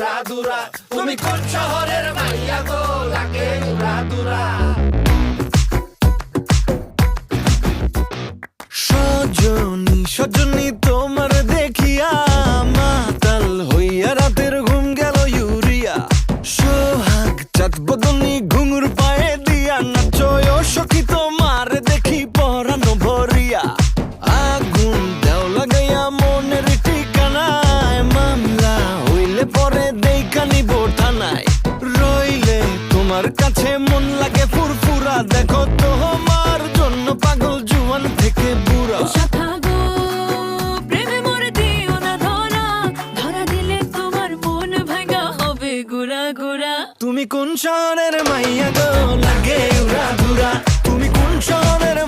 উড়া দুরা। তুমি কোন শহরের মাইয়া গো লাগে উড়া দুরা। সজনী সজনী তোমার দেখিয়া মাতাল হইয়া রাতের ঘুম গেল ইউরিয়া। সোহাগ চাঁদ বদনী ঘুঙুর পায়ে দিয়া নাচয় সখী তোমার দেখি পরানো ভরিয়া। আগুন দেও লাগাইয়া মনের ঠিকানায় মামলা হইলে পরে দেইখা নিব থানায়। রইলে তোমার কাছে মন লাগে ফুরফুরা দেখো তোমার জন্য পাগল জুয়ান থেকে বুড়া। শাখা গো প্রেমে মরে দিও না ধরা, ধরা দিলে তোমার মন ভাঙা হবে গুড়া গুড়া। তুমি কোন শহরের মাইয়া গো লাগে উড়া ধুরা। তুমি কোন শহরের